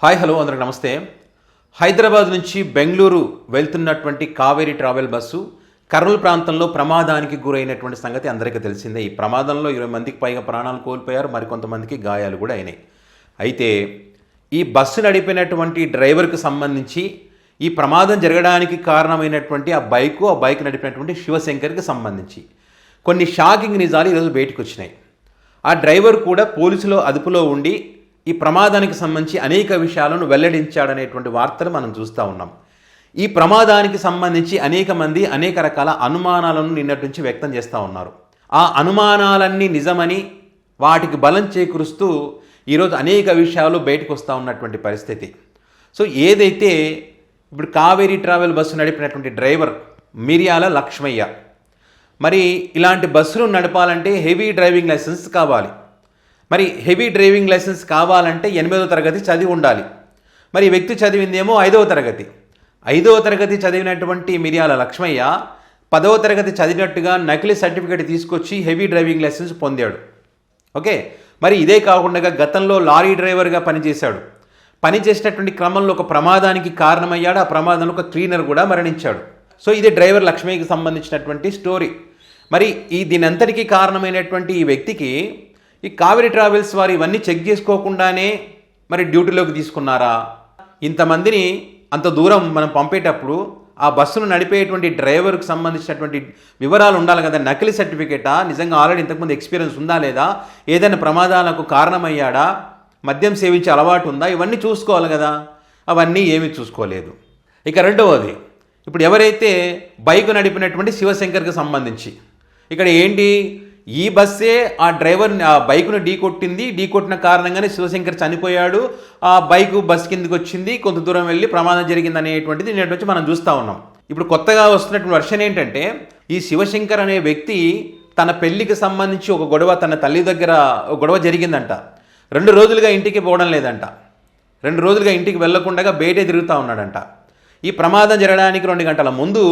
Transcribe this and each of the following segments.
Hi hello అందరికి నమస్తే. హైదరాబాద్ నుంచి బెంగళూరు వెళ్తున్నటువంటి కావేరీ ట్రావెల్ బస్సు కర్నూలు ప్రాంతంలో ప్రమాదానికి గురైనటువంటి సంగతి అందరికీ తెలిసిందే. ఈ ప్రమాదంలో 20 మందికి పైగా ప్రాణాలు కోల్పోయారు, మరికొంతమందికి గాయాలు కూడా అయినాయి. అయితే ఈ బస్సు నడిపినటువంటి డ్రైవర్కి సంబంధించి ఈ ప్రమాదం జరగడానికి కారణమైనటువంటి ఆ బైక్ నడిపినటువంటి శివశంకర్కి సంబంధించి కొన్ని షాకింగ్ నిజాలు ఈరోజు బయటకు వచ్చినాయి. ఆ డ్రైవర్ కూడా పోలీసుల అదుపులో ఉండి ఈ ప్రమాదానికి సంబంధించి అనేక విషయాలను వెల్లడించాడనేటువంటి వార్తలు మనం చూస్తూ ఉన్నాం. ఈ ప్రమాదానికి సంబంధించి అనేక మంది అనేక రకాల అనుమానాలను నిన్నటి నుంచి వ్యక్తం చేస్తూ ఉన్నారు. ఆ అనుమానాలన్నీ నిజమని వాటికి బలం చేకూరుస్తూ ఈరోజు అనేక విషయాలు బయటకు వస్తూ ఉన్నటువంటి పరిస్థితి. సో ఏదైతే ఇప్పుడు కావేరీ ట్రావెల్ బస్సు నడిపినటువంటి డ్రైవర్ మిర్యాల లక్ష్మయ్య, మరి ఇలాంటి బస్సులు నడపాలంటే హెవీ డ్రైవింగ్ లైసెన్స్ కావాలి. మరి హెవీ డ్రైవింగ్ లైసెన్స్ కావాలంటే 8వ తరగతి చదివి ఉండాలి. మరి ఈ వ్యక్తి చదివిందేమో 5వ తరగతి. 5వ తరగతి చదివినటువంటి మిర్యాల లక్ష్మయ్య 10వ తరగతి చదివినట్టుగా నకిలీ సర్టిఫికేట్ తీసుకొచ్చి హెవీ డ్రైవింగ్ లైసెన్స్ పొందాడు. ఓకే, మరి ఇదే కాకుండా గతంలో లారీ డ్రైవర్గా పనిచేశాడు. పనిచేసినటువంటి క్రమంలో ఒక ప్రమాదానికి కారణమయ్యాడు. ఆ ప్రమాదంలో ఒక క్లీనర్ కూడా మరణించాడు. సో ఇది డ్రైవర్ లక్ష్మయ్యకి సంబంధించినటువంటి స్టోరీ. మరి దీనంతటికీ కారణమైనటువంటి ఈ వ్యక్తికి ఈ కావేరీ ట్రావెల్స్ వారు ఇవన్నీ చెక్ చేసుకోకుండానే మరి డ్యూటీలోకి తీసుకున్నారా? ఇంతమందిని అంత దూరం మనం పంపేటప్పుడు ఆ బస్సును నడిపేటువంటి డ్రైవర్కి సంబంధించినటువంటి వివరాలు ఉండాలి కదా. నకిలీ సర్టిఫికేటా, నిజంగా ఆల్రెడీ ఇంతకుముందు ఎక్స్పీరియన్స్ ఉందా లేదా, ఏదైనా ప్రమాదాలకు కారణమయ్యాడా, మద్యం సేవించే అలవాటు ఉందా, ఇవన్నీ చూసుకోవాలి కదా. అవన్నీ ఏమీ చూసుకోలేదు. ఇక రెండవది, ఇప్పుడు ఎవరైతే బైక్ నడిపినటువంటి శివశంకర్కి సంబంధించి ఇక్కడ ఏంటి, ఈ బస్సే ఆ డ్రైవర్ని ఆ బైక్ను ఢీకొట్టిన కారణంగానే శివశంకర్ చనిపోయాడు. ఆ బైక్ బస్ కిందకి వచ్చింది, కొంత దూరం వెళ్ళి ప్రమాదం జరిగింది అనేటువంటిది నేటి నుంచి మనం చూస్తూ ఉన్నాం. ఇప్పుడు కొత్తగా వస్తున్నటువంటి వర్షన్ ఏంటంటే, ఈ శివశంకర్ అనే వ్యక్తి తన పెళ్లికి సంబంధించి ఒక గొడవ, తన తల్లి దగ్గర ఒక గొడవ జరిగిందంట. 2 రోజులుగా ఇంటికి పోవడం లేదంట. 2 రోజులుగా ఇంటికి వెళ్లకుండా బయటే తిరుగుతూ ఉన్నాడంట. ఈ ప్రమాదం జరగడానికి 2 గంటల ముందు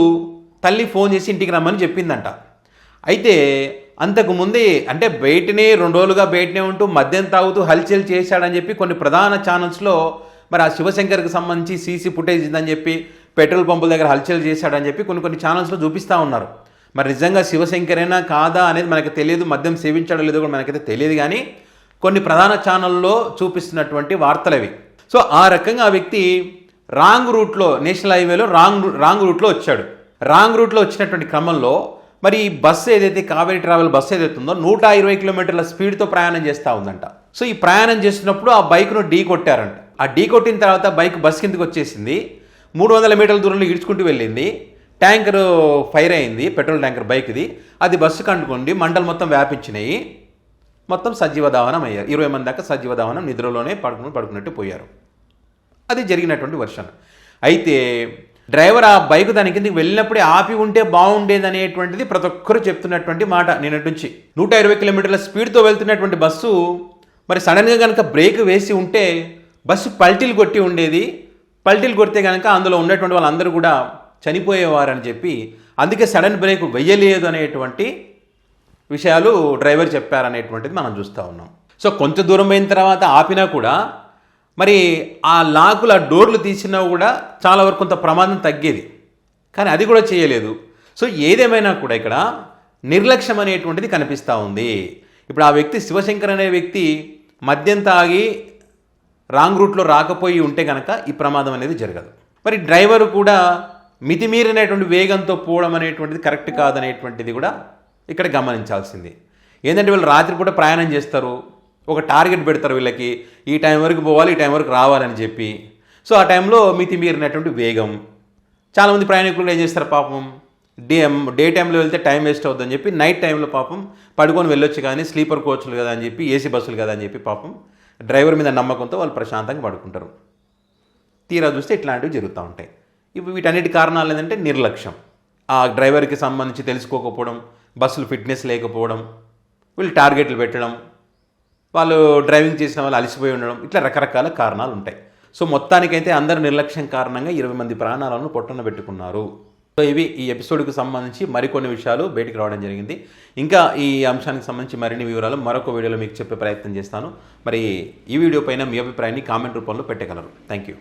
తల్లి ఫోన్ చేసి ఇంటికి రమ్మని చెప్పిందంట. అయితే అంతకు ముందే అంటే బయటనే 2 రోజులుగా బయటనే ఉంటూ మద్యం తాగుతూ హల్చల్ చేశాడని చెప్పి కొన్ని ప్రధాన ఛానల్స్లో మరి ఆ శివశంకర్కి సంబంధించి సీసీ ఫుటేజ్ ఉందని చెప్పి పెట్రోల్ పంపుల దగ్గర హల్చల్ చేశాడని చెప్పి కొన్ని ఛానల్స్లో చూపిస్తూ ఉన్నారు. మరి నిజంగా శివశంకరేనా కాదా అనేది మనకు తెలియదు, మద్యం సేవించాడో లేదో కూడా మనకైతే తెలియదు. కానీ కొన్ని ప్రధాన ఛానల్లో చూపిస్తున్నటువంటి వార్తలు అవి. సో ఆ రకంగా ఆ వ్యక్తి రాంగ్ రూట్లో, నేషనల్ హైవేలో రాంగ్ రూట్లో వచ్చాడు. రాంగ్ రూట్లో వచ్చినటువంటి క్రమంలో మరి ఈ బస్సు ఏదైతే కావేరీ ట్రావెల్ బస్సు ఏదైతే ఉందో 120 కిలోమీటర్ల స్పీడ్తో ప్రయాణం చేస్తూ ఉందంట. సో ఈ ప్రయాణం చేస్తున్నప్పుడు ఆ బైక్ను కొట్టారంట. ఆ కొట్టిన తర్వాత బైక్ బస్ కిందకి వచ్చేసింది. 300 మీటర్ల దూరంలో ఈడ్చుకుంటూ వెళ్ళింది. ట్యాంకర్ ఫైర్ అయింది, పెట్రోల్ ట్యాంకర్ బైక్ది. అది బస్సుకు అంటుకోండి మంటలు మొత్తం వ్యాపించినాయి. మొత్తం సజీవ దహనం అయ్యారు. 20 మంది దాకా సజీవ దహనం, నిద్రలోనే పడుకున్నట్టు పోయారు. అది జరిగినటువంటి వర్షన్. అయితే డ్రైవర్ ఆ బైక్ దాని కిందకి వెళ్ళినప్పుడే ఆపి ఉంటే బాగుండేది అనేటువంటిది ప్రతి ఒక్కరు చెప్తున్నటువంటి మాట నిన్నటి నుంచి. 120 కిలోమీటర్ల స్పీడ్తో వెళ్తున్నటువంటి బస్సు మరి సడన్గా కనుక బ్రేక్ వేసి ఉంటే బస్సు పల్టీలు కొట్టి ఉండేది. పల్టీలు కొడితే కనుక అందులో ఉన్నటువంటి వాళ్ళందరూ కూడా చనిపోయేవారని చెప్పి అందుకే సడన్ బ్రేక్ వెయ్యలేదు అనేటువంటి విషయాలు డ్రైవర్ చెప్పారనేటువంటిది మనం చూస్తూ ఉన్నాం. సో కొంత దూరం అయిన తర్వాత ఆపినా కూడా మరి ఆ లాకులు, ఆ డోర్లు తీసినా కూడా చాలా వరకు కొంత ప్రమాదం తగ్గేది. కానీ అది కూడా చేయలేదు. సో ఏదేమైనా కూడా ఇక్కడ నిర్లక్ష్యం అనేటువంటిది కనిపిస్తూ ఉంది. ఇప్పుడు ఆ వ్యక్తి శివశంకర్ అనే వ్యక్తి మద్యం తాగి రాంగ్ రూట్లో రాకపోయి ఉంటే కనుక ఈ ప్రమాదం అనేది జరగదు. మరి డ్రైవరు కూడా మితిమీరినటువంటి వేగంతో పోవడం అనేటువంటిది కరెక్ట్ కాదనేటువంటిది కూడా ఇక్కడ గమనించాల్సింది. ఏంటంటే వీళ్ళు రాత్రిపూట ప్రయాణం చేస్తారు, ఒక టార్గెట్ పెడతారు వీళ్ళకి, ఈ టైం వరకు పోవాలి, ఈ టైం వరకు రావాలని చెప్పి. సో ఆ టైంలో మితిమీరినటువంటి వేగం. చాలామంది ప్రయాణికులు ఏం చేస్తారు పాపం, డే టైంలో వెళ్తే టైం వేస్ట్ అవుతుందని చెప్పి నైట్ టైంలో పాపం పడుకొని వెళ్ళొచ్చు, కానీ స్లీపర్ కోచ్లు కదా అని చెప్పి, ఏసీ బస్సులు కదా అని చెప్పి పాపం డ్రైవర్ మీద నమ్మకంతో వాళ్ళు ప్రశాంతంగా పడుకుంటారు. తీరా చూస్తే ఇట్లాంటివి జరుగుతూ ఉంటాయి. ఇప్పుడు వీటన్నిటి కారణాలు ఏంటంటే నిర్లక్ష్యం, ఆ డ్రైవర్కి సంబంధించి తెలుసుకోకపోవడం, బస్సులు ఫిట్నెస్ లేకపోవడం, వీళ్ళు టార్గెట్లు పెట్టడం, వాళ్ళు డ్రైవింగ్ చేసిన వాళ్ళు అలసిపోయి ఉండడం, ఇట్లా రకరకాల కారణాలు ఉంటాయి. సో మొత్తానికైతే అందరి నిర్లక్ష్యం కారణంగా 20 మంది ప్రాణాలను పొట్టన పెట్టుకున్నారు. సో ఇవి ఈ ఎపిసోడ్కి సంబంధించి మరికొన్ని విషయాలు బయటికి రావడం జరిగింది. ఇంకా ఈ అంశానికి సంబంధించి మరిన్ని వివరాలు మరొక వీడియోలో మీకు చెప్పే ప్రయత్నం చేస్తాను. మరి ఈ వీడియో పైన మీ అభిప్రాయాన్ని కామెంట్ రూపంలో పెట్టగలరు. Thank you.